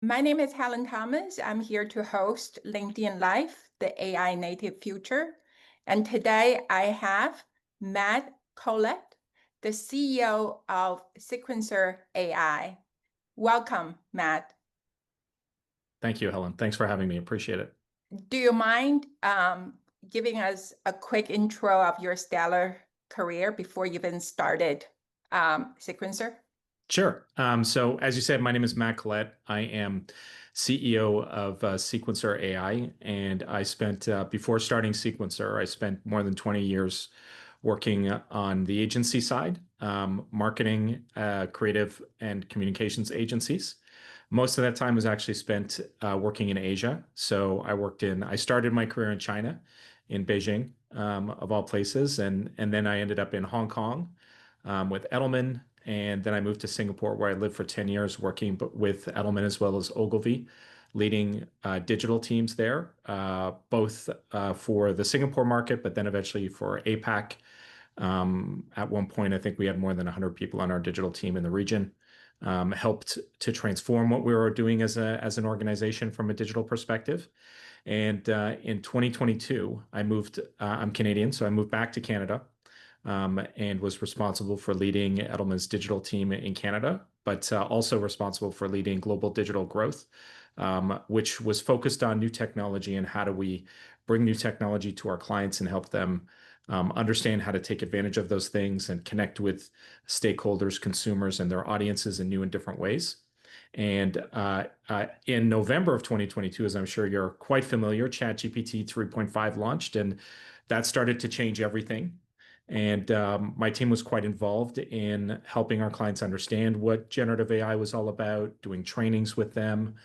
My name is Helen Thomas. I'm here to host LinkedIn Live, the AI native future. And today I have Matt Collette, the CEO of Sequencer AI. Welcome, Matt. Thank you, Helen. Thanks for having me. Appreciate it. Do you mind giving us a quick intro of your stellar career before you even started Sequencer? Sure. So as you said, my name is Matt Collette. I am CEO of Sequencer AI, and I spent before starting Sequencer, I spent more than 20 years working on the agency side, marketing, creative, and communications agencies. Most of that time was actually spent working in Asia. So I started my career in China, in Beijing, of all places, and then I ended up in Hong Kong with Edelman. And then I moved to Singapore, where I lived for 10 years, working with Edelman as well as Ogilvy, leading digital teams there, both for the Singapore market, but then eventually for APAC. At one point, I think we had more than 100 people on our digital team in the region. Helped to transform what we were doing as an organization from a digital perspective. And in 2022, I'm Canadian, so I moved back to Canada, and was responsible for leading Edelman's digital team in Canada, but also responsible for leading global digital growth, which was focused on new technology and how do we bring new technology to our clients and help them understand how to take advantage of those things and connect with stakeholders, consumers, and their audiences in new and different ways. And in November of 2022, as I'm sure you're quite familiar, ChatGPT 3.5 launched, and that started to change everything. And my team was quite involved in helping our clients understand what generative AI was all about, doing trainings with them,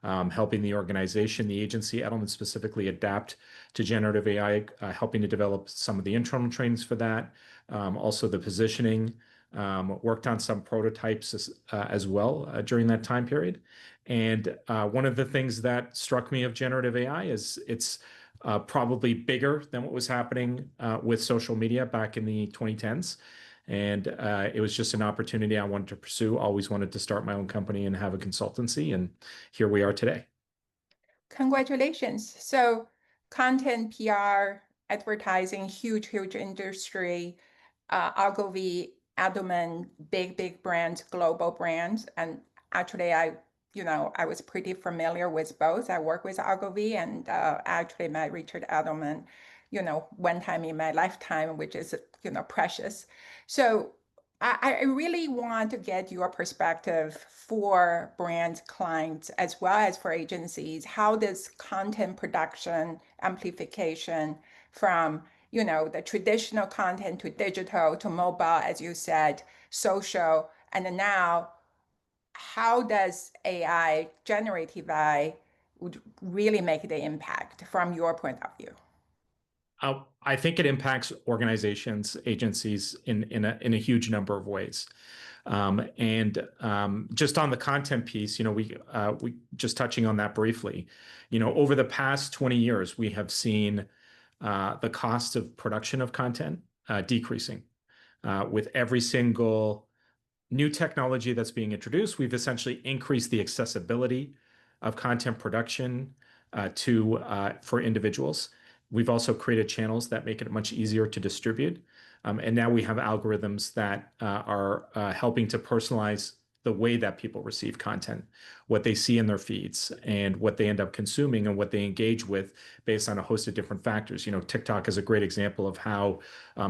helping the organization, the agency, Edelman specifically, adapt to generative AI, helping to develop some of the internal trainings for that. Also the positioning, worked on some prototypes as well during that time period. And one of the things that struck me of generative AI is it's probably bigger than what was happening with social media back in the 2010s. And it was just an opportunity I wanted to pursue. Always wanted to start my own company and have a consultancy. And here we are today. Congratulations. So content, PR, advertising, huge, huge industry, Ogilvy, Edelman, big brands, global brands. And actually, I was pretty familiar with both. I work with Ogilvy and actually met Richard Edelman, one time in my lifetime, which is, precious. So I really want to get your perspective for brand clients as well as for agencies. How does content production amplification from, the traditional content to digital to mobile, as you said, social, and then now, how does AI, generative AI, would really make the impact from your point of view? I think it impacts organizations, agencies in a huge number of ways. And just on the content piece, we just touching on that briefly, over the past 20 years, we have seen the cost of production of content decreasing. With every single new technology that's being introduced, we've essentially increased the accessibility of content production for individuals. We've also created channels that make it much easier to distribute. And now we have algorithms that are helping to personalize the way that people receive content, what they see in their feeds, and what they end up consuming and what they engage with based on a host of different factors. TikTok is a great example of how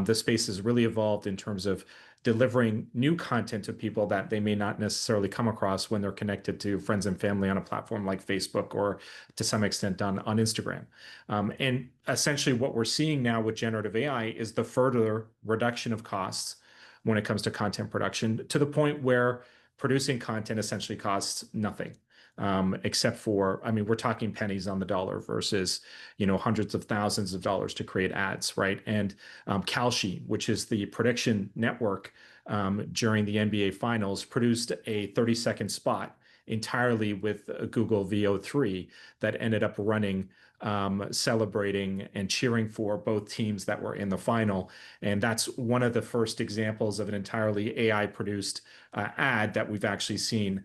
the space has really evolved in terms of delivering new content to people that they may not necessarily come across when they're connected to friends and family on a platform like Facebook or to some extent on Instagram. And essentially what we're seeing now with generative AI is the further reduction of costs when it comes to content production, to the point where producing content essentially costs nothing. Except for, we're talking pennies on the dollar versus, hundreds of thousands of dollars to create ads, right? And Kalshi, which is the prediction network during the NBA Finals, produced a 30-second spot entirely with Google VO3 that ended up running, celebrating and cheering for both teams that were in the final. And that's one of the first examples of an entirely AI-produced ad that we've actually seen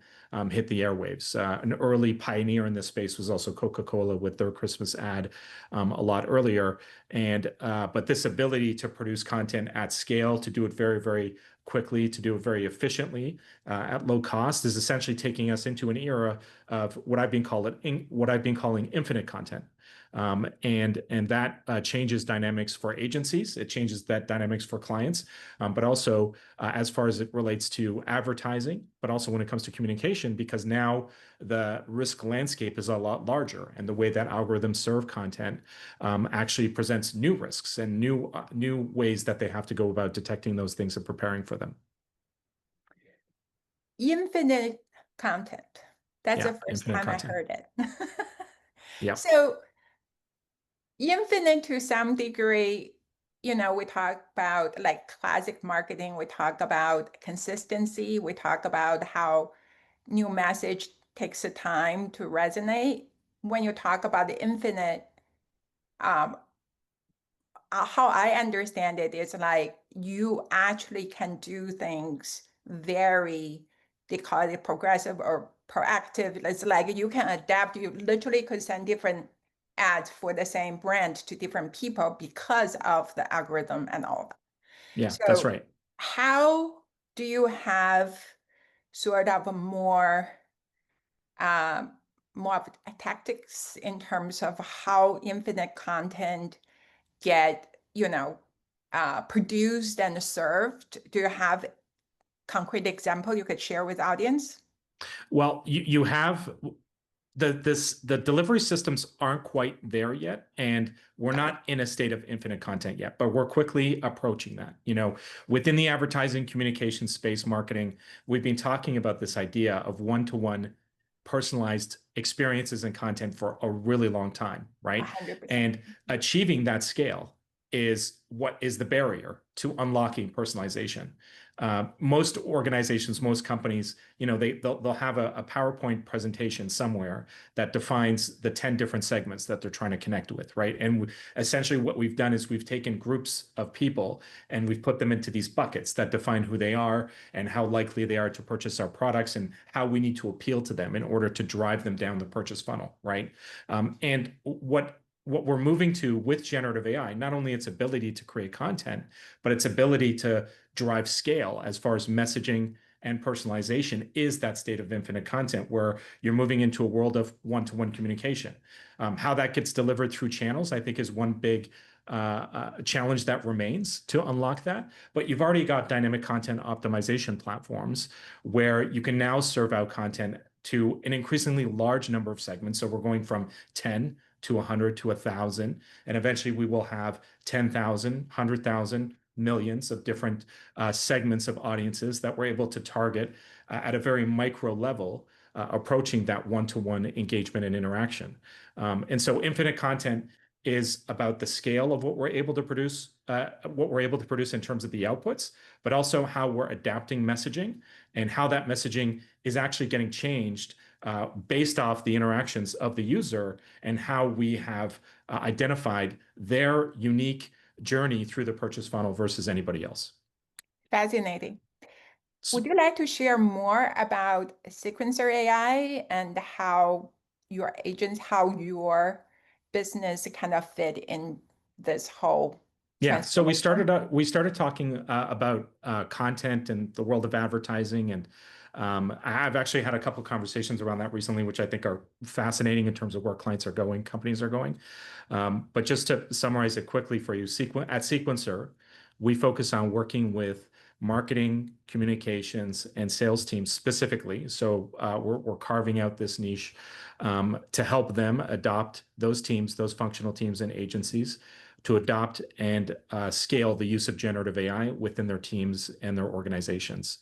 hit the airwaves. An early pioneer in this space was also Coca-Cola with their Christmas ad a lot earlier. But this ability to produce content at scale, to do it very, very quickly, to do it very efficiently at low cost, is essentially taking us into an era of what I've been calling infinite content. And that changes dynamics for agencies. It changes that dynamics for clients, but also as far as it relates to advertising, but also when it comes to communication, because now the risk landscape is a lot larger, and the way that algorithms serve content actually presents new risks and new ways that they have to go about detecting those things and preparing for them. Infinite content. That's Yeah, the first infinite time I content. heard it. Yeah. So infinite to some degree, we talk about like classic marketing, we talk about consistency, we talk about how new message takes the time to resonate. When you talk about the infinite, um, how I understand it is like you actually can do things very, they call it progressive or proactive. It's like you can adapt. You literally could send different ads for the same brand to different people because of the algorithm and all that. Yeah, that's So right. how do you have sort of a um, more of tactics in terms of how infinite content get, produced and served? Do you have concrete example you could share with audience? Well, you have the delivery systems aren't quite there yet, and we're Okay, not in a state of infinite content yet, but we're quickly approaching that. Within the advertising communication space, marketing, we've been talking about this idea of one-to-one personalized experiences and content for a really long time, right? 100%. And achieving that scale is what is the barrier to unlocking personalization. Most organizations, most companies, they'll have a PowerPoint presentation somewhere that defines the 10 different segments that they're trying to connect with, right? And essentially what we've done is we've taken groups of people and we've put them into these buckets that define who they are and how likely they are to purchase our products and how we need to appeal to them in order to drive them down the purchase funnel, right? And what we're moving to with generative AI, not only its ability to create content, but its ability to drive scale as far as messaging and personalization, is that state of infinite content where you're moving into a world of one-to-one communication. How that gets delivered through channels, I think, is one big challenge that remains to unlock that. But you've already got dynamic content optimization platforms where you can now serve out content to an increasingly large number of segments. So we're going from 10 to 100 to 1,000, and eventually we will have 10,000, 100,000, millions of different segments of audiences that we're able to target at a very micro level, approaching that one-to-one engagement and interaction. And so infinite content is about the scale of what we're able to produce, in terms of the outputs, but also how we're adapting messaging and how that messaging is actually getting changed based off the interactions of the user and how we have identified their unique journey through the purchase funnel versus anybody else. Fascinating. So, Would you like to share more about sequencer AI and how your agents, how your business kind of fit in this whole yeah, so transformation? we started talking about content and the world of advertising, and I've actually had a couple of conversations around that recently, which I think are fascinating in terms of where clients are going, companies are going. But just to summarize it quickly for you, at Sequencer, we focus on working with marketing, communications, and sales teams specifically. So we're carving out this niche to help them adopt those teams, those functional teams and agencies, to adopt and scale the use of generative AI within their teams and their organizations.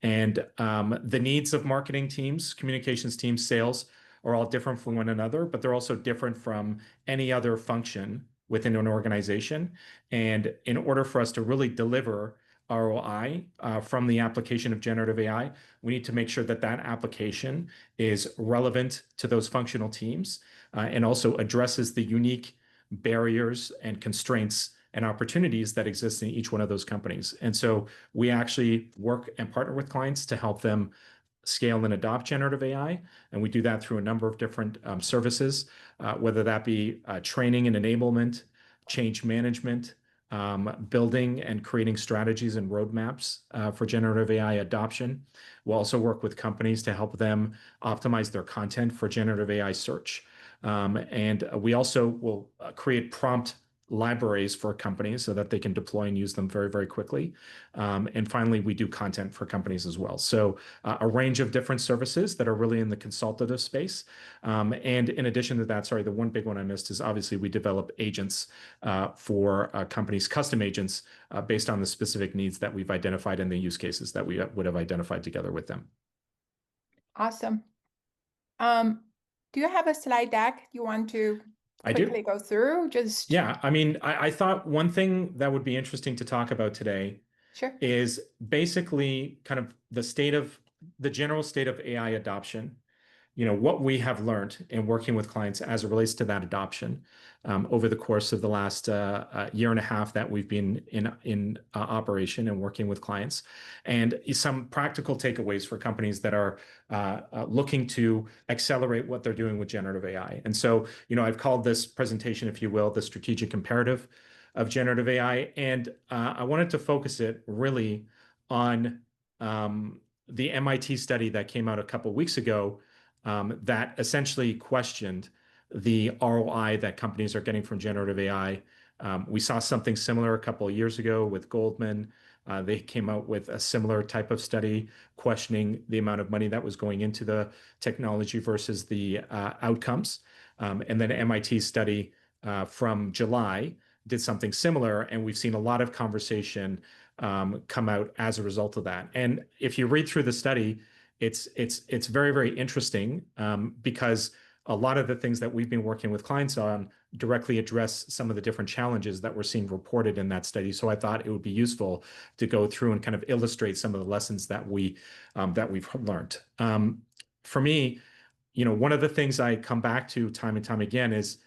And the needs of marketing teams, communications teams, sales are all different from one another, but they're also different from any other function within an organization. And in order for us to really deliver ROI from the application of generative AI, we need to make sure that that application is relevant to those functional teams and also addresses the unique barriers and constraints and opportunities that exist in each one of those companies. And so we actually work and partner with clients to help them scale and adopt generative AI. And we do that through a number of different services, whether that be training and enablement, change management, building and creating strategies and roadmaps for generative AI adoption. We'll also work with companies to help them optimize their content for generative AI search. And we also will create prompt libraries for companies so that they can deploy and use them very, very quickly. And finally, we do content for companies as well. So a range of different services that are really in the consultative space. And in addition to that, sorry, the one big one I missed is obviously we develop agents for companies, custom agents based on the specific needs that we've identified in the use cases that we would have identified together with them. Awesome. Do you have a slide deck you want to I do. quickly go through? Yeah, I mean, I thought one thing that would be interesting to talk about today Sure. is basically kind of the general state of AI adoption, what we have learned in working with clients as it relates to that adoption over the course of the last year and a half that we've been in operation and working with clients, and some practical takeaways for companies that are looking to accelerate what they're doing with generative AI. And so, I've called this presentation, if you will, the strategic imperative of generative AI. And I wanted to focus it really on the MIT study that came out a couple of weeks ago that essentially questioned the ROI that companies are getting from generative AI. We saw something similar a couple of years ago with Goldman. They came out with a similar type of study questioning the amount of money that was going into the technology versus the outcomes. And then MIT study from July did something similar, and we've seen a lot of conversation come out as a result of that. And if you read through the study, it's very, very interesting because a lot of the things that we've been working with clients on directly address some of the different challenges that we're seeing reported in that study. So I thought it would be useful to go through and kind of illustrate some of the lessons that we've learned. For me, one of the things I come back to time and time again is,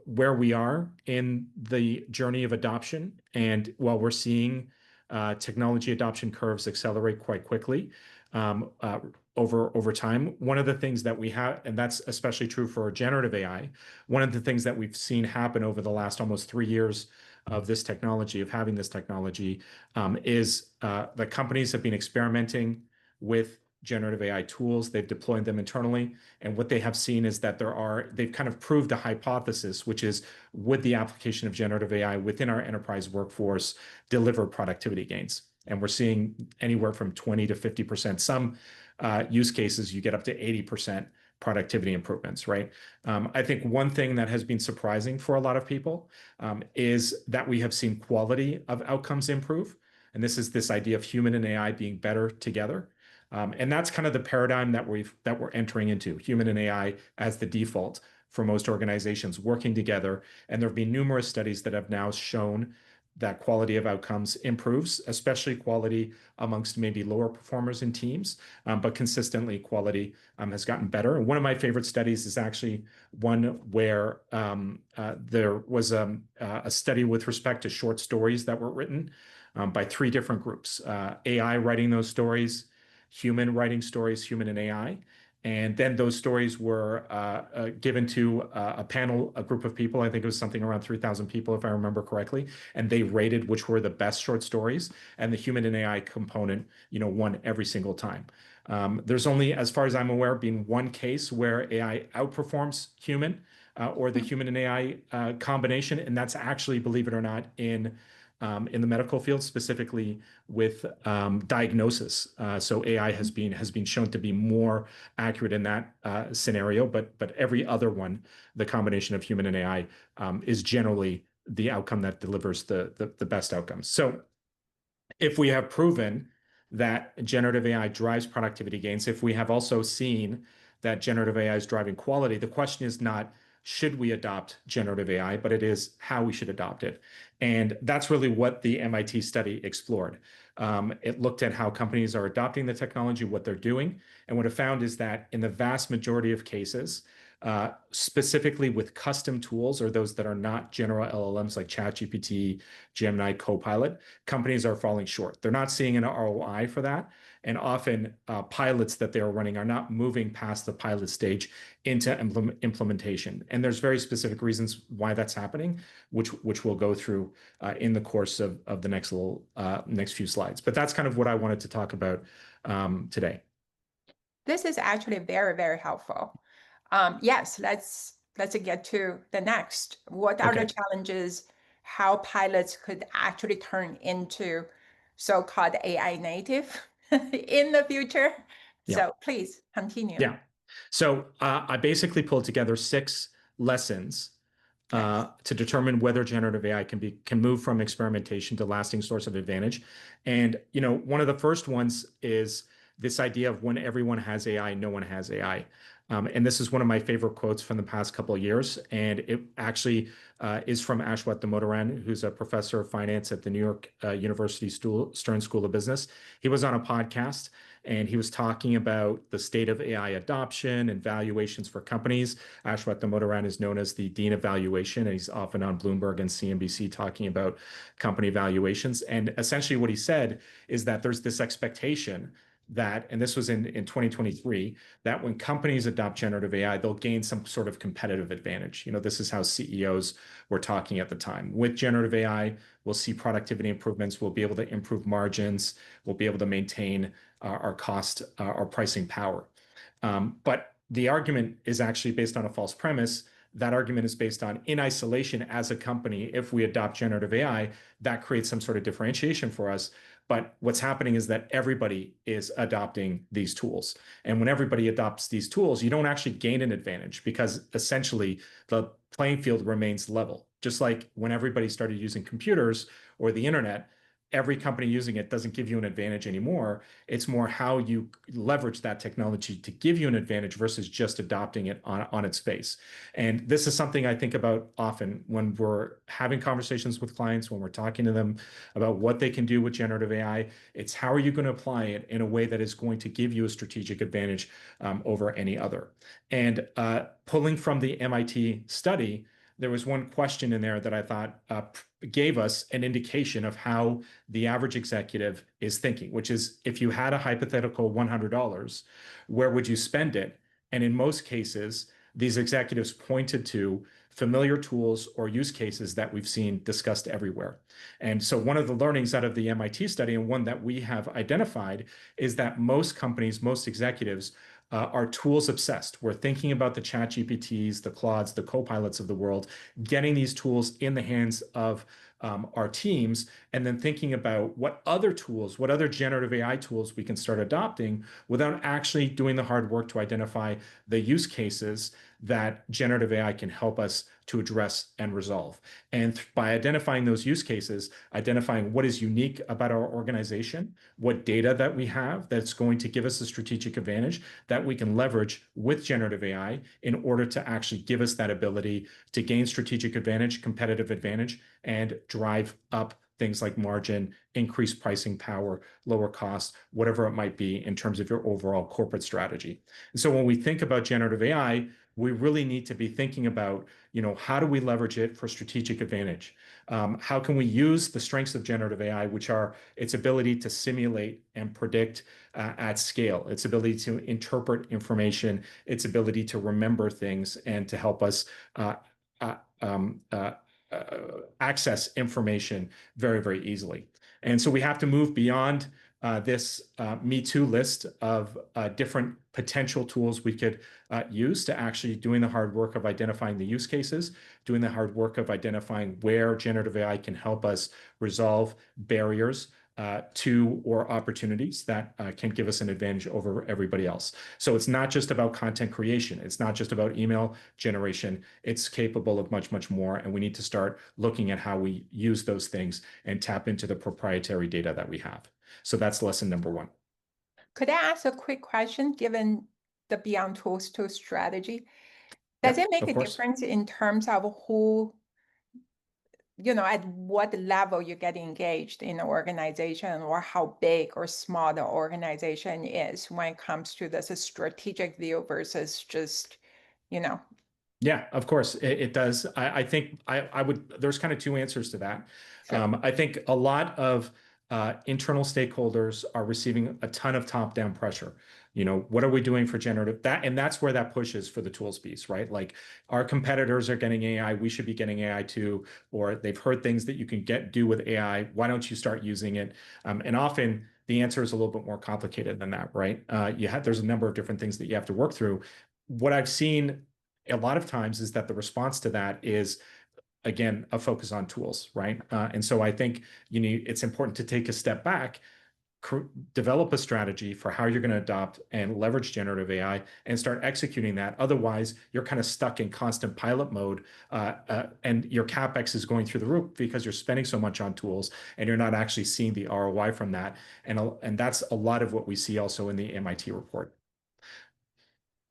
where we are in the journey of adoption. And while we're seeing technology adoption curves accelerate quite quickly over time, one of the things that we have, and that's especially true for generative AI, one of the things that we've seen happen over the last almost 3 years of this technology, of having this technology, is the companies have been experimenting with generative AI tools. They've deployed them internally. And what they have seen is that they've kind of proved a hypothesis, which is, would the application of generative AI within our enterprise workforce deliver productivity gains? And we're seeing anywhere from 20 to 50%. Some use cases, you get up to 80% productivity improvements, right? I think one thing that has been surprising for a lot of people is that we have seen quality of outcomes improve. And this is this idea of human and AI being better together. And that's kind of the paradigm that we're entering into, human and AI as the default for most organizations working together. And there have been numerous studies that have now shown that quality of outcomes improves, especially quality amongst maybe lower performers in teams, but consistently quality has gotten better. And one of my favorite studies is actually one where there was a study with respect to short stories that were written by 3 different groups, AI writing those stories, human writing stories, human and AI. And then those stories were given to a panel, a group of people. I think it was something around 3,000 people, if I remember correctly. And they rated which were the best short stories. And the human and AI component, won every single time. There's only, as far as I'm aware, been one case where AI outperforms human or the human and AI combination. And that's actually, believe it or not, in the medical field, specifically with diagnosis. So AI has been shown to be more accurate in that scenario, but every other one, the combination of human and AI, is generally the outcome that delivers the best outcomes. So if we have proven that generative AI drives productivity gains, if we have also seen that generative AI is driving quality, the question is not, should we adopt generative AI, but it is how we should adopt it. And that's really what the MIT study explored. It looked at how companies are adopting the technology, what they're doing. And what it found is that in the vast majority of cases, specifically with custom tools or those that are not general LLMs like ChatGPT, Gemini, Copilot, companies are falling short. They're not seeing an ROI for that. And often pilots that they're running are not moving past the pilot stage into implementation. And there's very specific reasons why that's happening, which we'll go through in the course of the next few slides. But that's kind of what I wanted to talk about today. This is actually very, very helpful. Yes, let's get to the next. What are the Okay. challenges? How pilots could actually turn into so-called AI native in the future? Yeah. So please continue. Yeah. So I basically pulled together 6 lessons Nice. to determine whether generative AI can move from experimentation to lasting source of advantage. And one of the first ones is this idea of when everyone has AI, no one has AI. And this is one of my favorite quotes from the past couple of years. And it actually is from Ashwat Damodaran, who's a professor of finance at the New York University Stern School of Business. He was on a podcast and he was talking about the state of AI adoption and valuations for companies. Ashwat Damodaran is known as the Dean of Valuation, and he's often on Bloomberg and CNBC talking about company valuations. And essentially what he said is that there's this expectation that, and this was in 2023, that when companies adopt generative AI, they'll gain some sort of competitive advantage. This is how CEOs were talking at the time. With generative AI, we'll see productivity improvements. We'll be able to improve margins. We'll be able to maintain our cost, our pricing power. But the argument is actually based on a false premise. That argument is based on, in isolation as a company, if we adopt generative AI, that creates some sort of differentiation for us. But what's happening is that everybody is adopting these tools. And when everybody adopts these tools, you don't actually gain an advantage because essentially the playing field remains level. Just like when everybody started using computers or the internet, every company using it doesn't give you an advantage anymore. It's more how you leverage that technology to give you an advantage versus just adopting it on its face. And this is something I think about often when we're having conversations with clients, when we're talking to them about what they can do with generative AI. It's how are you going to apply it in a way that is going to give you a strategic advantage over any other. And pulling from the MIT study, there was one question in there that I thought gave us an indication of how the average executive is thinking, which is if you had a hypothetical $100, where would you spend it? And in most cases, these executives pointed to familiar tools or use cases that we've seen discussed everywhere. And so one of the learnings out of the MIT study, and one that we have identified, is that most companies, most executives are tools obsessed. We're thinking about the ChatGPTs, the Claudes, the Copilots of the world, getting these tools in the hands of our teams, and then thinking about what other tools, what other generative AI tools we can start adopting without actually doing the hard work to identify the use cases that generative AI can help us to address and resolve. And by identifying those use cases, identifying what is unique about our organization, what data that we have that's going to give us a strategic advantage that we can leverage with generative AI in order to actually give us that ability to gain strategic advantage, competitive advantage, and drive up things like margin, increase pricing power, lower costs, whatever it might be in terms of your overall corporate strategy. And so when we think about generative AI, we really need to be thinking about, how do we leverage it for strategic advantage? How can we use the strengths of generative AI, which are its ability to simulate and predict at scale, its ability to interpret information, its ability to remember things, and to help us access information very, very easily. And so we have to move beyond this Me Too list of different potential tools we could use to actually doing the hard work of identifying the use cases, doing the hard work of identifying where generative AI can help us resolve barriers to or opportunities that can give us an advantage over everybody else. So it's not just about content creation. It's not just about email generation. It's capable of much, much more. And we need to start looking at how we use those things and tap into the proprietary data that we have. So that's lesson number 1. Could I ask a quick question, given the Beyond Tools to strategy? Does Yeah, it make of a course. difference in terms of who, at what level you get engaged in the organization or how big or small the organization is when it comes to this strategic view versus just, Yeah, of course it does. I think I would, there's kind of 2 answers to that. sure. I think a lot of internal stakeholders are receiving a ton of top-down pressure. What are we doing for generative that? And that's where that push is for the tools piece, right? Like our competitors are getting AI, we should be getting AI too, or they've heard things that you can do with AI. Why don't you start using it? And often the answer is a little bit more complicated than that, right? There's a number of different things that you have to work through. What I've seen a lot of times is that the response to that is, again, a focus on tools, right? And so I think it's important to take a step back, develop a strategy for how you're going to adopt and leverage generative AI and start executing that. Otherwise, you're kind of stuck in constant pilot mode, and your CapEx is going through the roof because you're spending so much on tools and you're not actually seeing the ROI from that. And that's a lot of what we see also in the MIT report.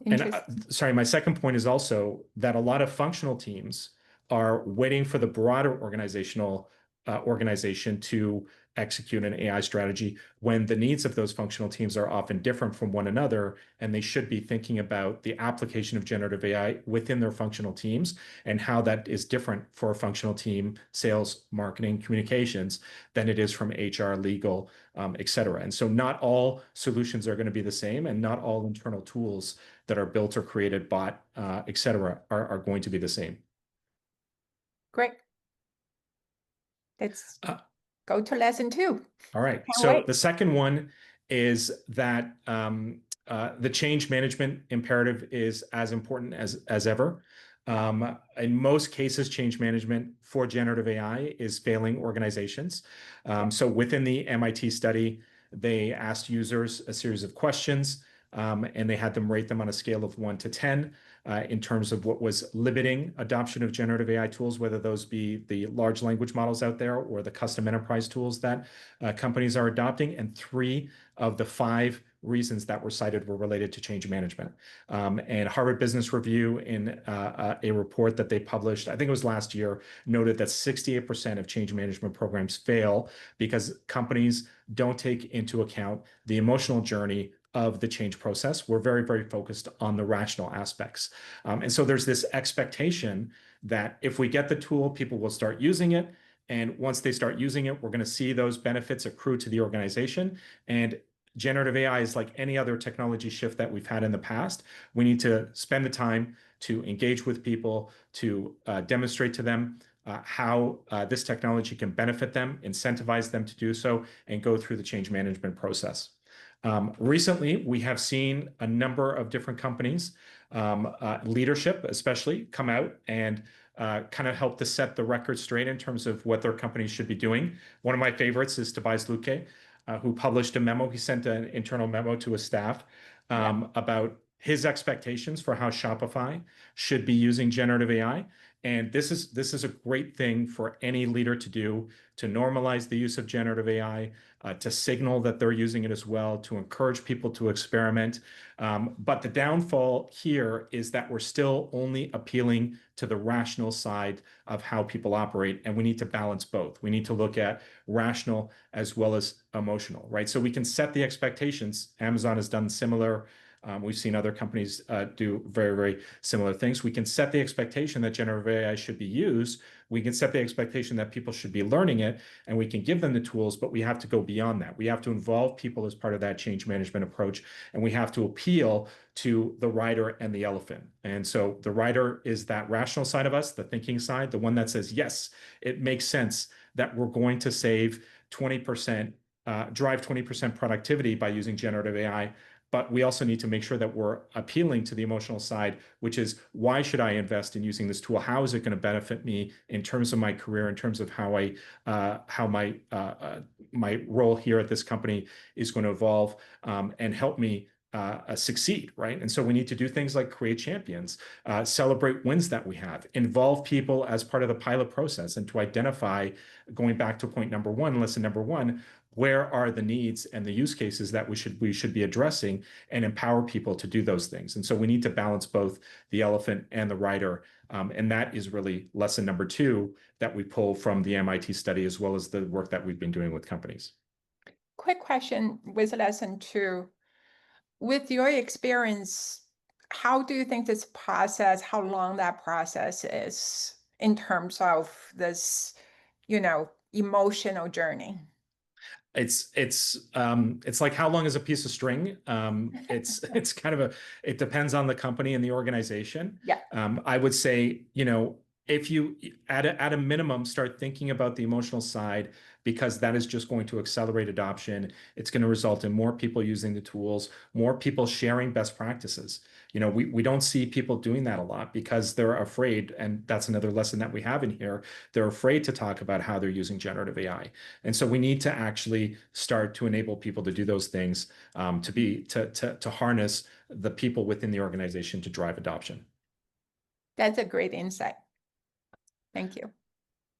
And sorry, my second point is also that a lot of functional teams are waiting for the broader organization to execute an AI strategy when the needs of those functional teams are often different from one another, and they should be thinking about the application of generative AI within their functional teams and how that is different for a functional team, sales, marketing, communications, than it is from HR, legal, et cetera. And so not all solutions are going to be the same, and not all internal tools that are built or created, bought, et cetera, are going to be the same. Great. Let's go to lesson 2. All right. So the second one is that the change management imperative is as important as ever. In most cases, change management for generative AI is failing organizations. So within the MIT study, they asked users a series of questions, and they had them rate them on a scale of 1 to 10 in terms of what was limiting adoption of generative AI tools, whether those be the large language models out there or the custom enterprise tools that companies are adopting. And 3 of the 5 reasons that were cited were related to change management. And Harvard Business Review, in a report that they published, I think it was last year, noted that 68% of change management programs fail because companies don't take into account the emotional journey of the change process. We're very, very focused on the rational aspects. And so there's this expectation that if we get the tool, people will start using it. And once they start using it, we're going to see those benefits accrue to the organization. And generative AI is like any other technology shift that we've had in the past. We need to spend the time to engage with people, to demonstrate to them how this technology can benefit them, incentivize them to do so, and go through the change management process. Recently, we have seen a number of different companies, leadership especially, come out and kind of help to set the record straight in terms of what their companies should be doing. One of my favorites is Tobias Lütke, who published a memo. He sent an internal memo to his staff about his expectations for how Shopify should be using generative AI. And this is a great thing for any leader to do, to normalize the use of generative AI, to signal that they're using it as well, to encourage people to experiment. But the downfall here is that we're still only appealing to the rational side of how people operate, and we need to balance both. We need to look at rational as well as emotional, right? So we can set the expectations. Amazon has done similar. We've seen other companies do very, very similar things. We can set the expectation that generative AI should be used. We can set the expectation that people should be learning it, and we can give them the tools, but we have to go beyond that. We have to involve people as part of that change management approach, and we have to appeal to the rider and the elephant. And so the rider is that rational side of us, the thinking side, the one that says, yes, it makes sense that we're going to save 20%, drive 20% productivity by using generative AI. But we also need to make sure that we're appealing to the emotional side, which is, why should I invest in using this tool? How is it going to benefit me in terms of my career, in terms of how my role here at this company is going to evolve, and help me succeed, right? And so we need to do things like create champions, celebrate wins that we have, involve people as part of the pilot process, and to identify, going back to point number 1, lesson number 1, where are the needs and the use cases that we should be addressing, and empower people to do those things. And so we need to balance both the elephant and the rider. And that is really lesson number 2 that we pull from the MIT study, as well as the work that we've been doing with companies. Quick question with lesson 2. With your experience, how do you think this process, how long that process is in terms of this, emotional journey? It's like how long is a piece of string? It's kind of it depends on the company and the organization. Yeah, I would say, if you at a minimum start thinking about the emotional side, because that is just going to accelerate adoption. It's going to result in more people using the tools, more people sharing best practices. We don't see people doing that a lot because they're afraid, and that's another lesson that we have in here. They're afraid to talk about how they're using generative AI. And so we need to actually start to enable people to do those things, to harness the people within the organization to drive adoption. that's a great insight. Thank you.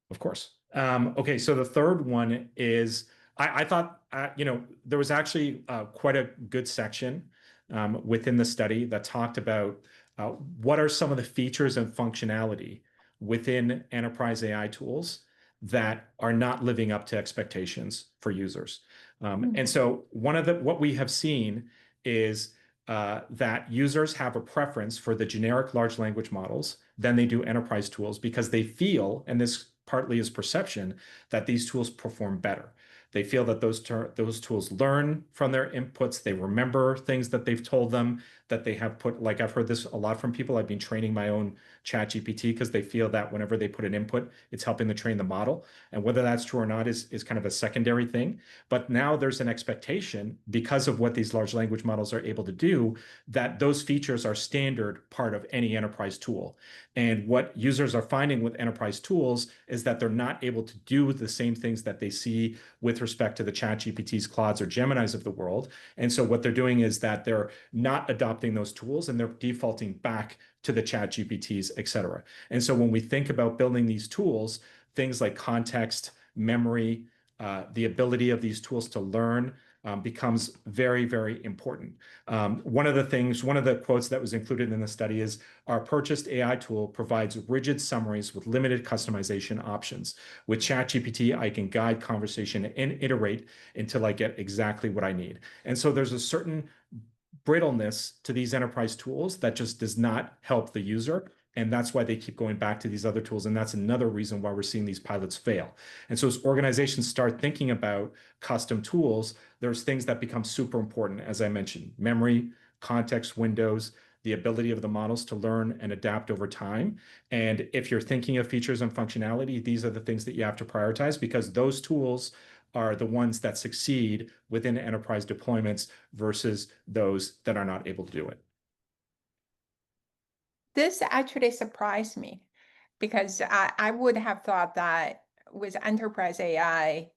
Of course. Okay, so the third one is I thought there was actually quite a good section within the study that talked about what are some of the features and functionality within enterprise AI tools that are not living up to expectations for users. And so what we have seen is that users have a preference for the generic large language models than they do enterprise tools because they feel, and this partly is perception, that these tools perform better. They feel that those tools learn from their inputs. They remember things that they've told them, that they have put, like I've heard this a lot from people. I've been training my own ChatGPT because they feel that whenever they put an input, it's helping to train the model. And whether that's true or not is kind of a secondary thing. But now there's an expectation because of what these large language models are able to do, that those features are standard part of any enterprise tool. And what users are finding with enterprise tools is that they're not able to do the same things that they see with respect to the ChatGPTs, Claudes, or Geminis of the world. And so what they're doing is that they're not adopting those tools and they're defaulting back to the ChatGPTs, et cetera. And so when we think about building these tools, things like context, memory, the ability of these tools to learn becomes very, very important. One of the quotes that was included in the study is, our purchased AI tool provides rigid summaries with limited customization options. With ChatGPT, I can guide conversation and iterate until I get exactly what I need. And so there's a certain brittleness to these enterprise tools that just does not help the user. And that's why they keep going back to these other tools. And that's another reason why we're seeing these pilots fail. And so as organizations start thinking about custom tools, there's things that become super important, as I mentioned: memory, context windows, the ability of the models to learn and adapt over time. And if you're thinking of features and functionality, these are the things that you have to prioritize, because those tools are the ones that succeed within enterprise deployments versus those that are not able to do it. This actually surprised me because I would have thought that with enterprise AI,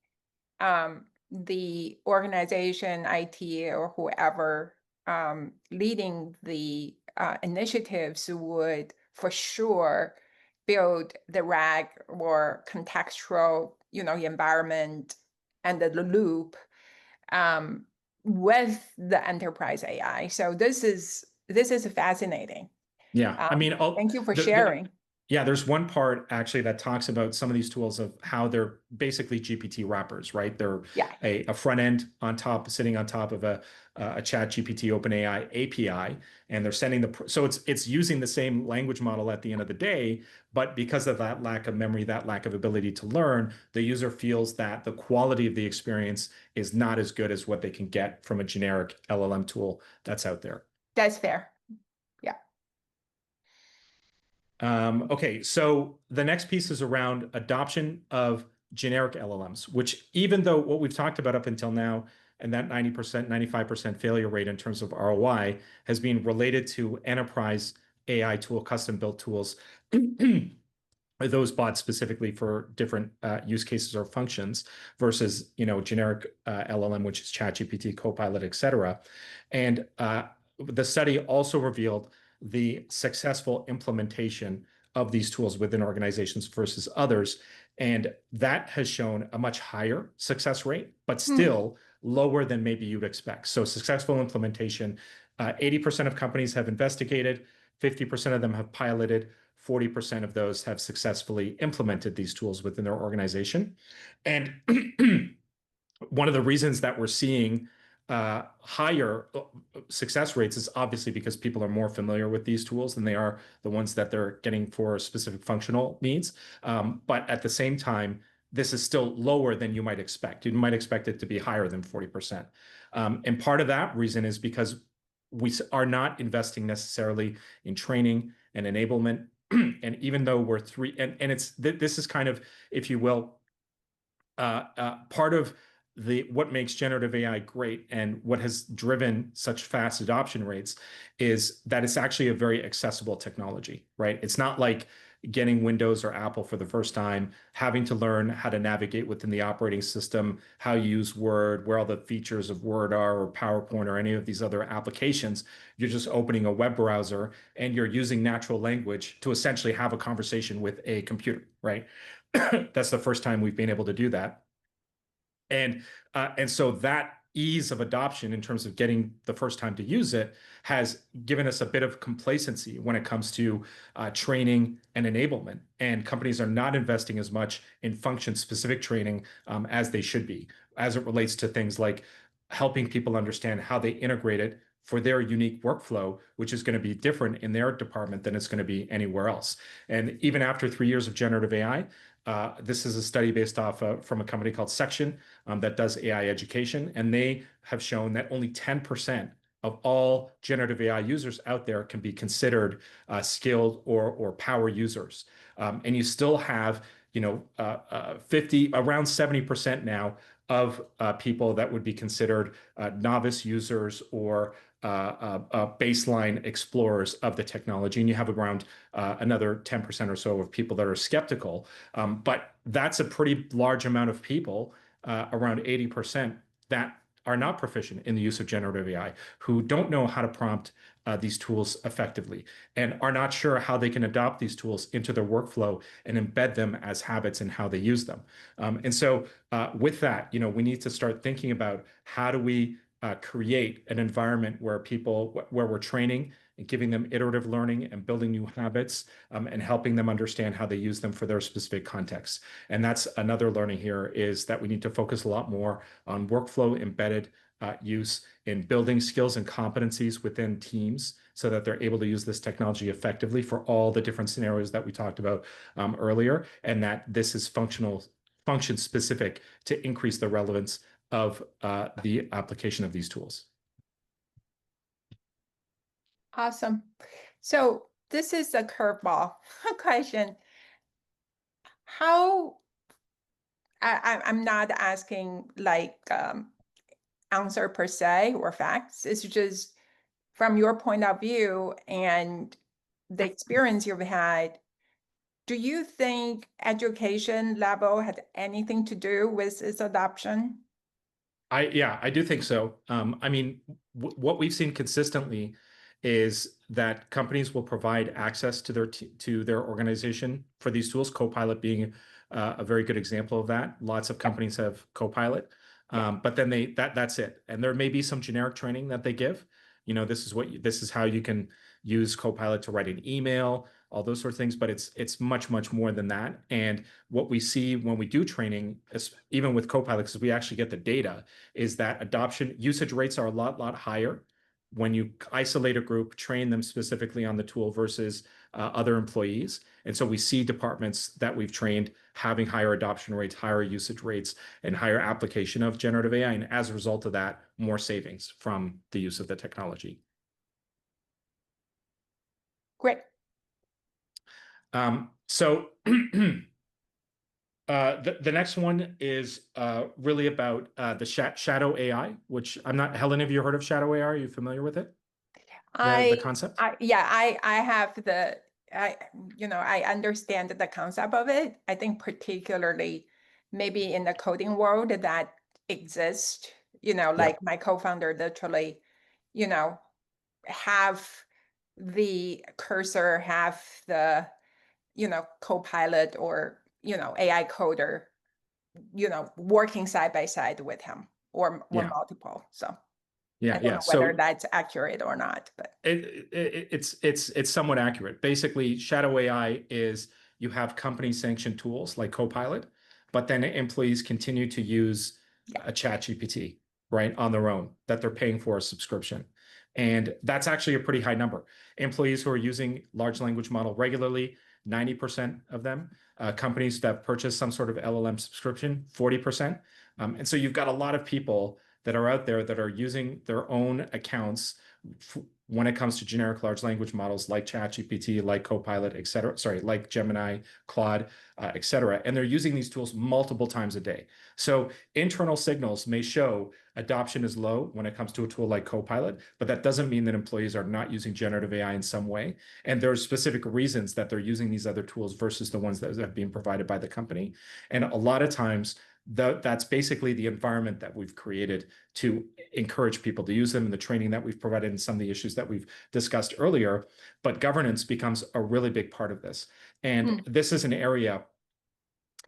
the organization, IT, or whoever leading the initiatives would for sure build the RAG or contextual, environment and the loop with the enterprise AI. So this is fascinating. Yeah, I mean, Thank you for sharing. yeah, there's one part actually that talks about some of these tools of how they're basically GPT wrappers, right? They're Yeah, a front end sitting on top of a ChatGPT OpenAI API, and they're sending so it's using the same language model at the end of the day, but because of that lack of memory, that lack of ability to learn, the user feels that the quality of the experience is not as good as what they can get from a generic LLM tool that's out there. that's fair. Yeah. Okay, so the next piece is around adoption of generic LLMs, which, even though what we've talked about up until now, and that 90%, 95% failure rate in terms of ROI has been related to enterprise AI tool, custom built tools, those bought specifically for different use cases or functions versus, generic LLM, which is ChatGPT, Copilot, et cetera. And the study also revealed the successful implementation of these tools within organizations versus others. And that has shown a much higher success rate, but still lower than maybe you'd expect. So successful implementation, 80% of companies have investigated, 50% of them have piloted, 40% of those have successfully implemented these tools within their organization. And one of the reasons that we're seeing higher success rates is obviously because people are more familiar with these tools than they are the ones that they're getting for specific functional needs. But at the same time, this is still lower than you might expect. You might expect it to be higher than 40%. And part of that reason is because we are not investing necessarily in training and enablement. And even though we're this is kind of, if you will, part of what makes generative AI great and what has driven such fast adoption rates is that it's actually a very accessible technology, right? It's not like getting Windows or Apple for the first time, having to learn how to navigate within the operating system, how you use Word, where all the features of Word are, or PowerPoint, or any of these other applications. You're just opening a web browser and you're using natural language to essentially have a conversation with a computer, right? That's the first time we've been able to do that. And so that ease of adoption in terms of getting the first time to use it has given us a bit of complacency when it comes to training and enablement. And companies are not investing as much in function-specific training as they should be, as it relates to things like helping people understand how they integrate it for their unique workflow, which is going to be different in their department than it's going to be anywhere else. And even after 3 years of generative AI, this is a study based off from a company called Section that does AI education, and they have shown that only 10% of all generative AI users out there can be considered skilled or power users. And you still have, around 70% now of people that would be considered novice users or baseline explorers of the technology. And you have around another 10% or so of people that are skeptical. But that's a pretty large amount of people, around 80%, that are not proficient in the use of generative AI, who don't know how to prompt these tools effectively and are not sure how they can adopt these tools into their workflow and embed them as habits in how they use them. And so with that, we need to start thinking about how do we create an environment where we're training and giving them iterative learning and building new habits and helping them understand how they use them for their specific contexts. And that's another learning here, is that we need to focus a lot more on workflow embedded use in building skills and competencies within teams so that they're able to use this technology effectively for all the different scenarios that we talked about earlier, and that this is function specific to increase the relevance of the application of these tools. Awesome. So this is a curveball question. I'm not asking like answer per se or facts. It's just from your point of view and the experience you've had. Do you think education level had anything to do with its adoption? I do think so. I mean, what we've seen consistently is that companies will provide access to their organization for these tools, Copilot being a very good example of that. Lots of companies have Copilot, but then that's it. And there may be some generic training that they give. This is how you can use Copilot to write an email, all those sort of things, but it's much, much more than that. And what we see when we do training, even with Copilot, because we actually get the data, is that adoption usage rates are a lot higher when you isolate a group, train them specifically on the tool versus other employees. And so we see departments that we've trained having higher adoption rates, higher usage rates, and higher application of generative AI. And as a result of that, more savings from the use of the technology. Great. So the next one is really about the shadow AI, which I'm not, Helen, have you heard of shadow AI? Are you familiar with it? The concept? I have I understand the concept of it. I think particularly maybe in the coding world that exists, like my co-founder literally, have the cursor, have the, Copilot or, AI coder, working side by side with him or multiple. So I don't know whether that's accurate or not, but it's somewhat accurate. Basically, shadow AI is you have company sanctioned tools like Copilot, but then employees continue to use a ChatGPT, right, on their own, that they're paying for a subscription. And that's actually a pretty high number. Employees who are using large language model regularly, 90% of them. Companies that purchase some sort of LLM subscription, 40%. And so you've got a lot of people that are out there that are using their own accounts when it comes to generic large language models like ChatGPT, like Copilot, et cetera, sorry, like Gemini, Claude, et cetera. And they're using these tools multiple times a day. So internal signals may show adoption is low when it comes to a tool like Copilot, but that doesn't mean that employees are not using generative AI in some way. And there's specific reasons that they're using these other tools versus the ones that have been provided by the company. And a lot of times, that's basically the environment that we've created to encourage people to use them, and the training that we've provided, and some of the issues that we've discussed earlier. But governance becomes a really big part of this. And this is an area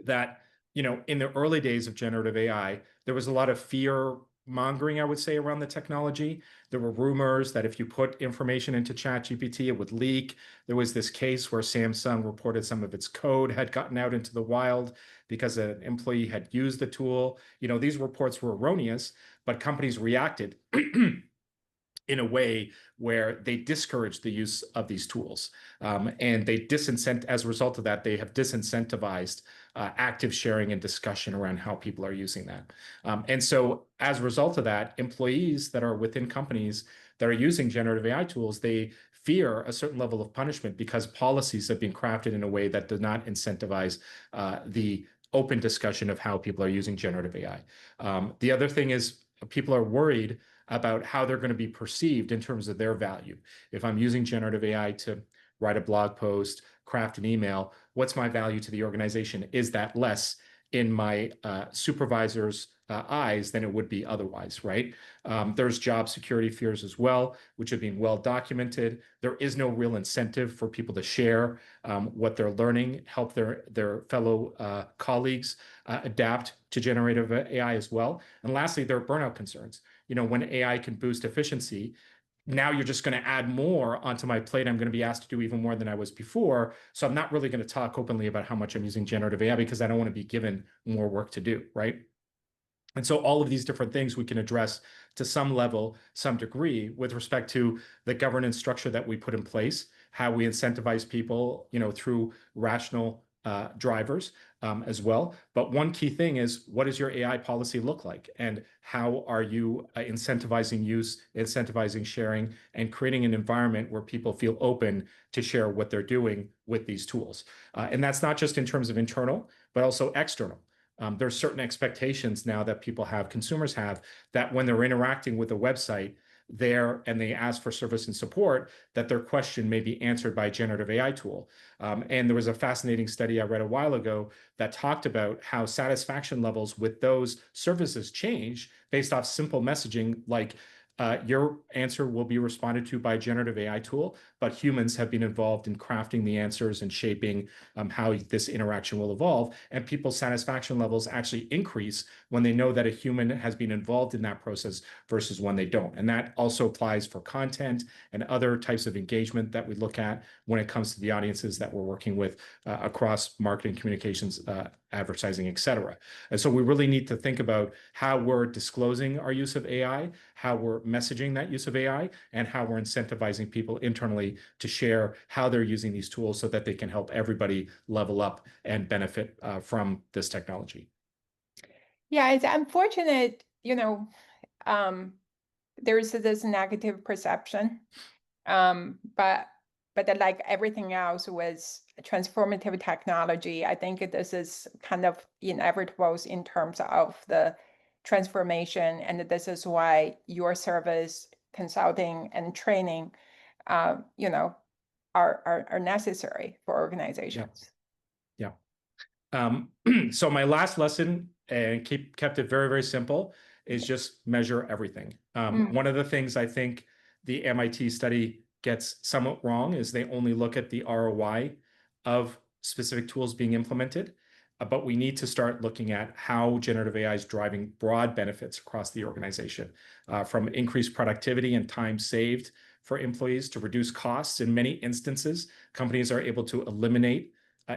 that, in the early days of generative AI, there was a lot of fear mongering, I would say, around the technology. There were rumors that if you put information into ChatGPT, it would leak. There was this case where Samsung reported some of its code had gotten out into the wild because an employee had used the tool. These reports were erroneous, but companies reacted in a way where they discouraged the use of these tools. And as a result of that, they have disincentivized active sharing and discussion around how people are using that. And so as a result of that, employees that are within companies that are using generative AI tools, they fear a certain level of punishment because policies have been crafted in a way that does not incentivize the open discussion of how people are using generative AI. The other thing is people are worried about how they're going to be perceived in terms of their value. If I'm using generative AI to write a blog post, craft an email, what's my value to the organization? Is that less in my supervisor's eyes than it would be otherwise, right? There's job security fears as well, which have been well documented. There is no real incentive for people to share what they're learning, help their fellow colleagues adapt to generative AI as well. And lastly, there are burnout concerns. When AI can boost efficiency, now you're just going to add more onto my plate. I'm going to be asked to do even more than I was before. So I'm not really going to talk openly about how much I'm using generative AI because I don't want to be given more work to do, right? And so all of these different things we can address to some level, some degree, with respect to the governance structure that we put in place, how we incentivize people, through rational drivers as well. But one key thing is, what does your AI policy look like? And how are you incentivizing use, incentivizing sharing, and creating an environment where people feel open to share what they're doing with these tools? And that's not just in terms of internal, but also external. There's certain expectations now that people have, consumers have, that when they're interacting with a website and they ask for service and support, that their question may be answered by a generative AI tool. And there was a fascinating study I read a while ago that talked about how satisfaction levels with those services change based off simple messaging like, your answer will be responded to by a generative AI tool, but humans have been involved in crafting the answers and shaping how this interaction will evolve. And people's satisfaction levels actually increase when they know that a human has been involved in that process versus when they don't. And that also applies for content and other types of engagement that we look at when it comes to the audiences that we're working with across marketing, communications, advertising, et cetera. And so we really need to think about how we're disclosing our use of AI, how we're messaging that use of AI, and how we're incentivizing people internally to share how they're using these tools so that they can help everybody level up and benefit from this technology. Yeah, it's unfortunate, there's this negative perception, but like everything else with transformative technology, I think this is kind of inevitable in terms of the transformation, and this is why your service, consulting, and training, are necessary for organizations. Yeah. So my last lesson, and kept it very, very simple, is just measure everything. One of the things I think the MIT study gets somewhat wrong is they only look at the ROI of specific tools being implemented. But we need to start looking at how generative AI is driving broad benefits across the organization, from increased productivity and time saved for employees to reduce costs. In many instances, companies are able to eliminate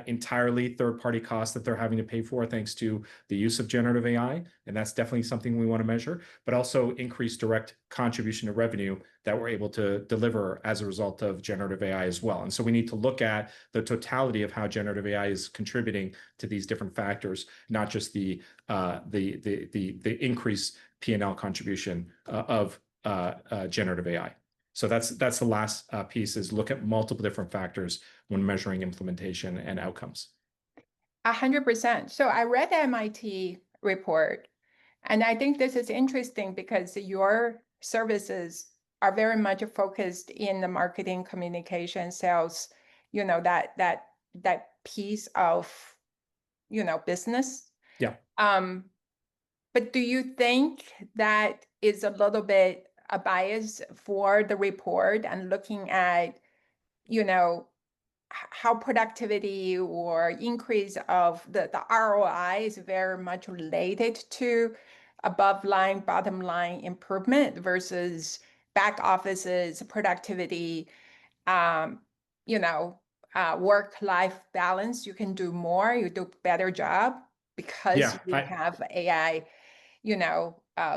entirely third-party costs that they're having to pay for thanks to the use of generative AI, and that's definitely something we want to measure, but also increase direct contribution to revenue that we're able to deliver as a result of generative AI as well. And so we need to look at the totality of how generative AI is contributing to these different factors, not just the increased P&L contribution of generative AI. So that's the last piece, is look at multiple different factors when measuring implementation and outcomes. 100%. So I read the MIT report, and I think this is interesting because your services are very much focused in the marketing, communication, sales, that piece of, business. Yeah. But do you think that is a little bit a bias for the report and looking at, how productivity or increase of the ROI is very much related to above line, bottom line improvement versus back offices, productivity, um, work-life balance? You can do more, you do better job because Yeah, you have AI,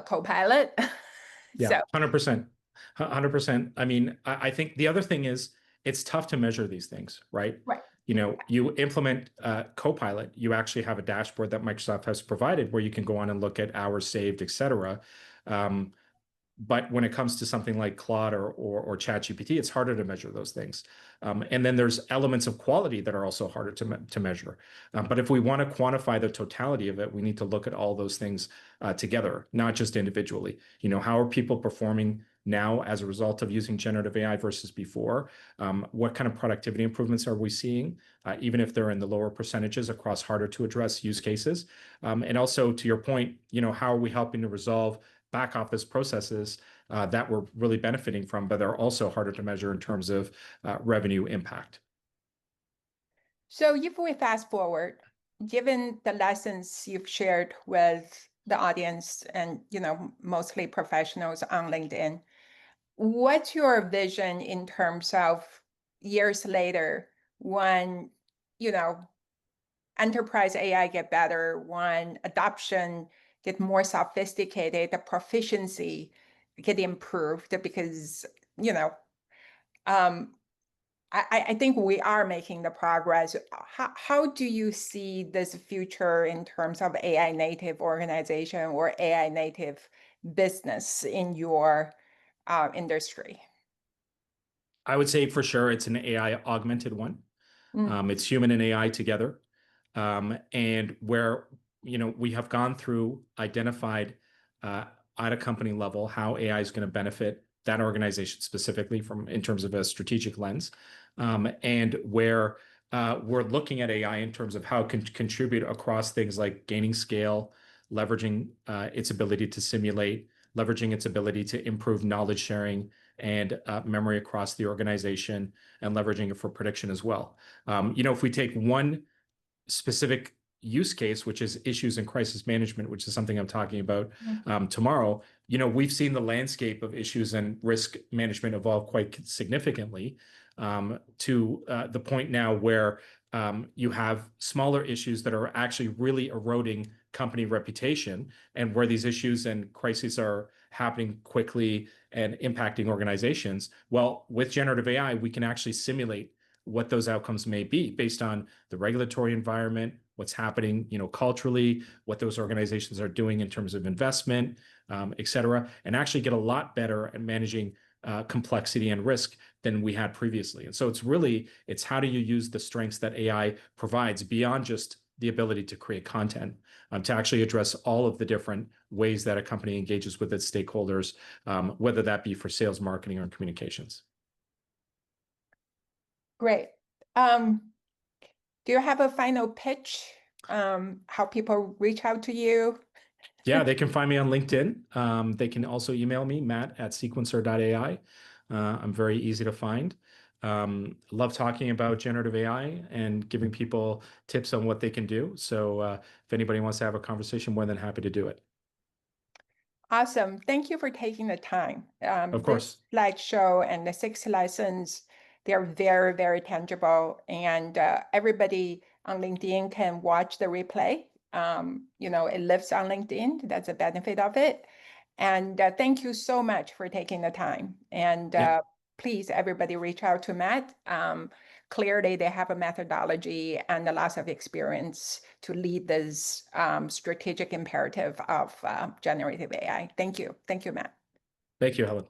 co-pilot. yeah, So 100%. 100%. I mean, I think the other thing is it's tough to measure these things, right? right. You implement Copilot, you actually have a dashboard that Microsoft has provided where you can go on and look at hours saved, et cetera. But when it comes to something like Claude or ChatGPT, it's harder to measure those things. And then there's elements of quality that are also harder to measure. But if we want to quantify the totality of it, we need to look at all those things together, not just individually. How are people performing now as a result of using generative AI versus before? What kind of productivity improvements are we seeing, even if they're in the lower percentages across harder to address use cases? And also, to your point, how are we helping to resolve back office processes that we're really benefiting from, but they're also harder to measure in terms of revenue impact. So if we fast forward, given the lessons you've shared with the audience and, mostly professionals on LinkedIn, what's your vision in terms of years later when, enterprise AI get better, when adoption get more sophisticated, the proficiency get improved because, um, I think we are making the progress. How do you see this future in terms of AI native organization or AI native business in your industry? I would say for sure it's an AI augmented one. Mm. It's human and AI together. And where, we have gone through, identified at a company level how AI is going to benefit that organization specifically in terms of a strategic lens, and where we're looking at AI in terms of how it can contribute across things like gaining scale, leveraging its ability to simulate, leveraging its ability to improve knowledge sharing and memory across the organization, and leveraging it for prediction as well. If we take one specific use case, which is issues and crisis management, which is something I'm talking about tomorrow, we've seen the landscape of issues and risk management evolve quite significantly to the point now where you have smaller issues that are actually really eroding company reputation, and where these issues and crises are happening quickly and impacting organizations. Well, with generative AI, we can actually simulate what those outcomes may be based on the regulatory environment, what's happening, culturally, what those organizations are doing in terms of investment, et cetera, and actually get a lot better at managing complexity and risk than we had previously. And so it's how do you use the strengths that AI provides beyond just the ability to create content, to actually address all of the different ways that a company engages with its stakeholders, whether that be for sales, marketing, or communications. Great. Do you have a final pitch? How people reach out to you? Yeah, they can find me on LinkedIn. They can also email me, matt@sequencer.ai. I'm very easy to find. Love talking about generative AI and giving people tips on what they can do. So if anybody wants to have a conversation, more than happy to do it. Awesome. Thank you for taking the time. Of This course. slideshow and the 6 lessons They're very, very tangible, and everybody on LinkedIn can watch the replay. It lives on LinkedIn. That's a benefit of it. And thank you so much for taking the time. And Yeah. please, everybody, reach out to Matt. Clearly, they have a methodology and a lot of experience to lead this strategic imperative of generative AI. Thank you. Thank you, Matt. Thank you, Helen.